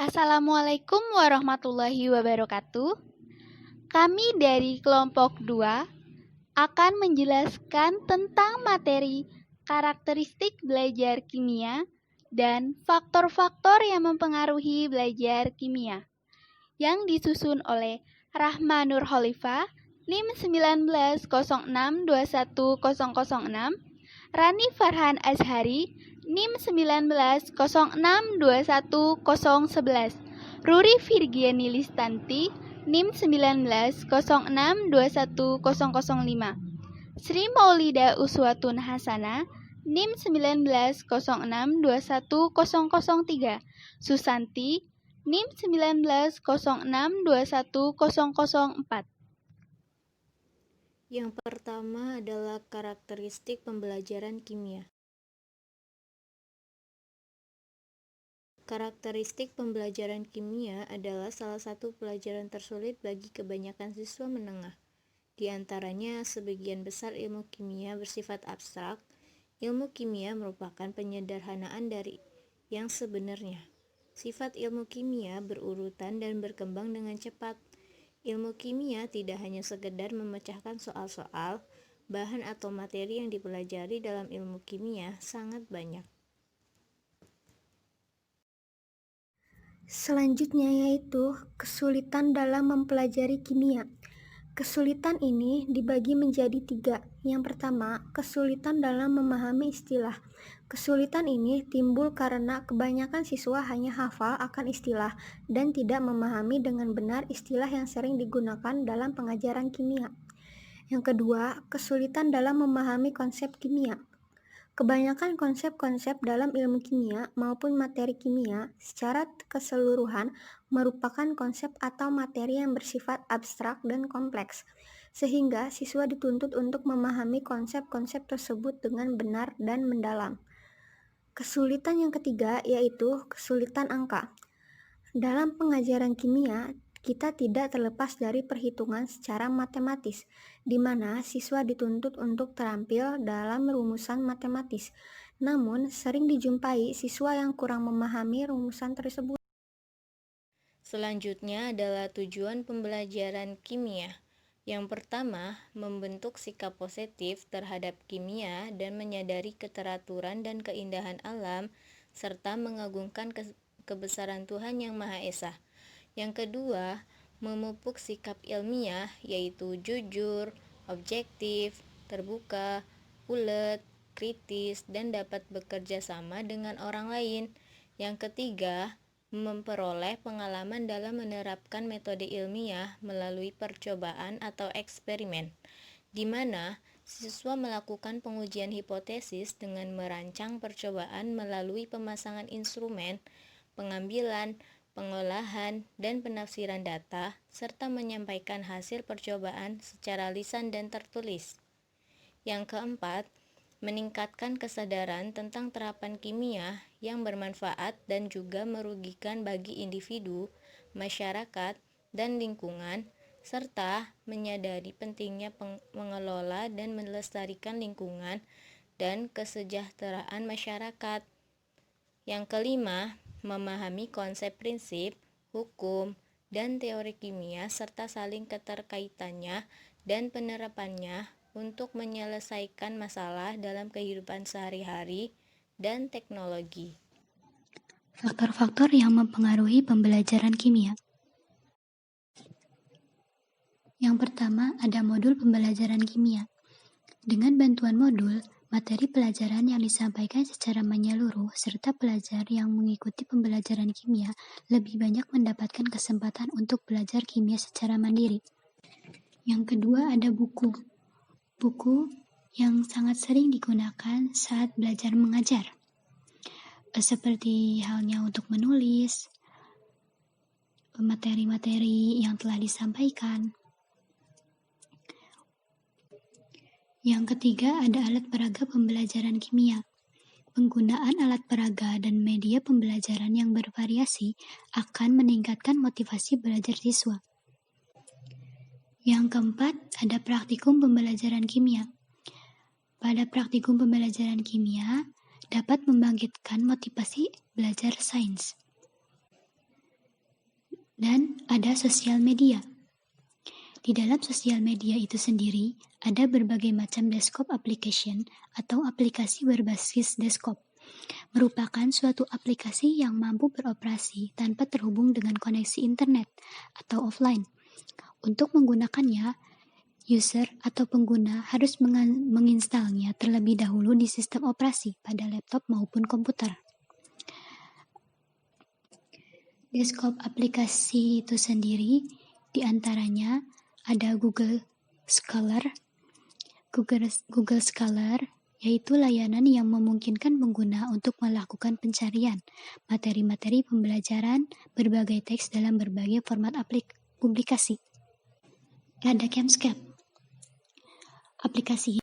Assalamualaikum warahmatullahi wabarakatuh. Kami dari kelompok 2 akan menjelaskan tentang materi karakteristik belajar kimia dan faktor-faktor yang mempengaruhi belajar kimia yang disusun oleh Rahma Nur Khalifah, NIM 1906210006, Rani Farhan Azhari, NIM 1906210011, Ruri Virgiani Listanti, NIM 1906210005, Sri Maulida Uswatun Hasana, NIM 1906210003, Susanti, NIM 1906210004. Yang pertama adalah karakteristik pembelajaran kimia. Karakteristik pembelajaran kimia adalah salah satu pelajaran tersulit bagi kebanyakan siswa menengah. Di antaranya, sebagian besar ilmu kimia bersifat abstrak. Ilmu kimia merupakan penyederhanaan dari yang sebenarnya. Sifat ilmu kimia berurutan dan berkembang dengan cepat. Ilmu kimia tidak hanya sekedar memecahkan soal-soal, bahan atau materi yang dipelajari dalam ilmu kimia sangat banyak. Selanjutnya yaitu kesulitan dalam mempelajari kimia. Kesulitan ini dibagi menjadi 3. Yang pertama, kesulitan dalam memahami istilah. Kesulitan ini timbul karena kebanyakan siswa hanya hafal akan istilah dan tidak memahami dengan benar istilah yang sering digunakan dalam pengajaran kimia. Yang kedua, kesulitan dalam memahami konsep kimia. Kebanyakan konsep-konsep dalam ilmu kimia maupun materi kimia secara keseluruhan merupakan konsep atau materi yang bersifat abstrak dan kompleks, sehingga siswa dituntut untuk memahami konsep-konsep tersebut dengan benar dan mendalam. Kesulitan yang ketiga yaitu kesulitan angka. Dalam pengajaran kimia, kita tidak terlepas dari perhitungan secara matematis, di mana siswa dituntut untuk terampil dalam rumusan matematis. Namun, sering dijumpai siswa yang kurang memahami rumusan tersebut. Selanjutnya adalah tujuan pembelajaran kimia. Yang pertama, membentuk sikap positif terhadap kimia dan menyadari keteraturan dan keindahan alam, serta mengagungkan kebesaran Tuhan Yang Maha Esa. Yang kedua, memupuk sikap ilmiah, yaitu jujur, objektif, terbuka, ulet, kritis, dan dapat bekerja sama dengan orang lain. Yang ketiga, memperoleh pengalaman dalam menerapkan metode ilmiah melalui percobaan atau eksperimen, di mana siswa melakukan pengujian hipotesis dengan merancang percobaan melalui pemasangan instrumen, pengambilan, pengolahan, dan penafsiran data, serta menyampaikan hasil percobaan secara lisan dan tertulis. Yang keempat, meningkatkan kesadaran tentang terapan kimia yang bermanfaat dan juga merugikan bagi individu, masyarakat, dan lingkungan, serta menyadari pentingnya mengelola dan melestarikan lingkungan dan kesejahteraan masyarakat. Yang kelima, memahami konsep prinsip, hukum, dan teori kimia serta saling keterkaitannya dan penerapannya untuk menyelesaikan masalah dalam kehidupan sehari-hari dan teknologi. Faktor-faktor yang mempengaruhi pembelajaran kimia. Yang pertama, ada modul pembelajaran kimia. Dengan bantuan modul, materi pelajaran yang disampaikan secara menyeluruh serta pelajar yang mengikuti pembelajaran kimia lebih banyak mendapatkan kesempatan untuk belajar kimia secara mandiri. Yang kedua, ada buku. Buku yang sangat sering digunakan saat belajar mengajar, seperti halnya untuk menulis materi-materi yang telah disampaikan. Yang ketiga, ada alat peraga pembelajaran kimia. Penggunaan alat peraga dan media pembelajaran yang bervariasi akan meningkatkan motivasi belajar siswa. Yang keempat, ada praktikum pembelajaran kimia. Pada praktikum pembelajaran kimia, dapat membangkitkan motivasi belajar sains. Dan ada sosial media. Di dalam sosial media itu sendiri, ada berbagai macam desktop application atau aplikasi berbasis desktop. Merupakan suatu aplikasi yang mampu beroperasi tanpa terhubung dengan koneksi internet atau offline. Untuk menggunakannya, user atau pengguna harus menginstalnya terlebih dahulu di sistem operasi pada laptop maupun komputer. Desktop aplikasi itu sendiri diantaranya ada Google Scholar. Google Scholar yaitu layanan yang memungkinkan pengguna untuk melakukan pencarian materi-materi pembelajaran berbagai teks dalam berbagai format publikasi. Ada Chemscape. Aplikasi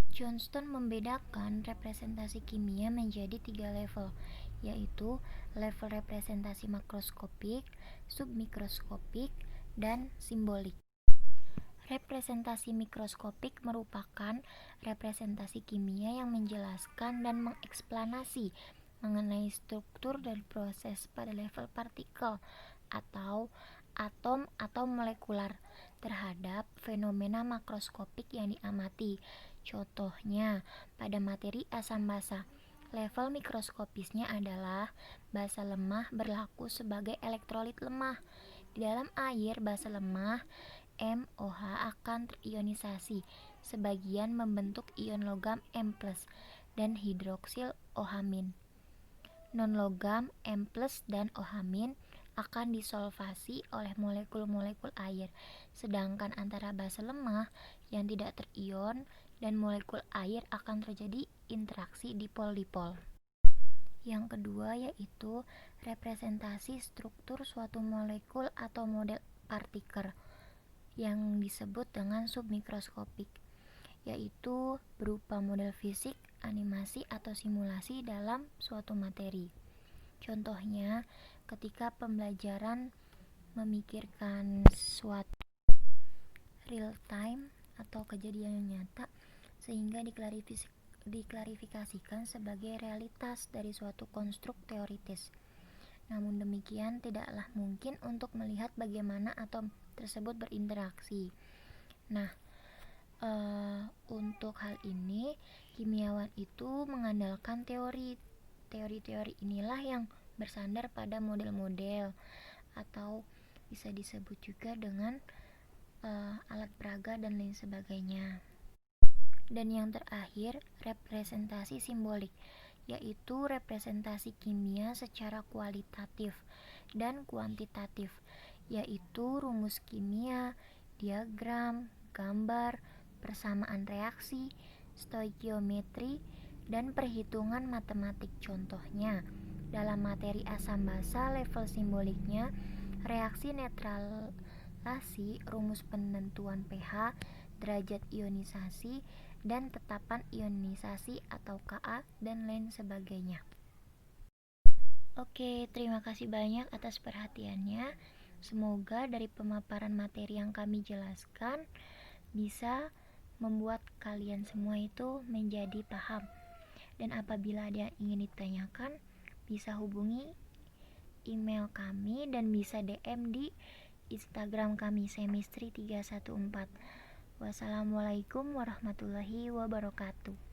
Johnston membedakan representasi kimia menjadi 3 level, yaitu level representasi makroskopik, submikroskopik, dan simbolik. Representasi mikroskopik merupakan representasi kimia yang menjelaskan dan mengeksplanasi mengenai struktur dan proses pada level partikel atau atom atau molekular terhadap fenomena makroskopik yang diamati. Contohnya, pada materi asam basa, level mikroskopisnya adalah basa lemah berlaku sebagai elektrolit lemah. Di dalam air basa lemah, MOH akan terionisasi, sebagian membentuk ion logam M+, dan hidroksil OH-. Non-logam M+ dan OH- akan disolvasi oleh molekul-molekul air, sedangkan antara basa lemah yang tidak terion dan molekul air akan terjadi interaksi dipol-dipol. Yang kedua yaitu representasi struktur suatu molekul atau model partikel yang disebut dengan submikroskopik, yaitu berupa model fisik, animasi, atau simulasi dalam suatu materi. Contohnya, ketika pembelajaran memikirkan suatu real time atau kejadian yang nyata, sehingga diklarifikasikan sebagai realitas dari suatu konstruk teoritis. Namun demikian, tidaklah mungkin untuk melihat bagaimana atom tersebut berinteraksi. Nah, untuk hal ini, kimiawan itu mengandalkan teori. Teori-teori inilah yang bersandar pada model-model atau bisa disebut juga dengan alat peraga dan lain sebagainya. Dan yang terakhir, representasi simbolik, yaitu representasi kimia secara kualitatif dan kuantitatif, yaitu rumus kimia, diagram, gambar, persamaan reaksi, stoikiometri, dan perhitungan matematik. Contohnya, dalam materi asam basa level simboliknya, reaksi netralasi, rumus penentuan pH, derajat ionisasi, dan tetapan ionisasi atau Ka, dan lain sebagainya. Oke, terima kasih banyak atas perhatiannya. Semoga dari pemaparan materi yang kami jelaskan bisa membuat kalian semua itu menjadi paham. Dan apabila ada yang ingin ditanyakan, bisa hubungi email kami dan bisa DM di Instagram kami semistri314. Wassalamualaikum warahmatullahi wabarakatuh.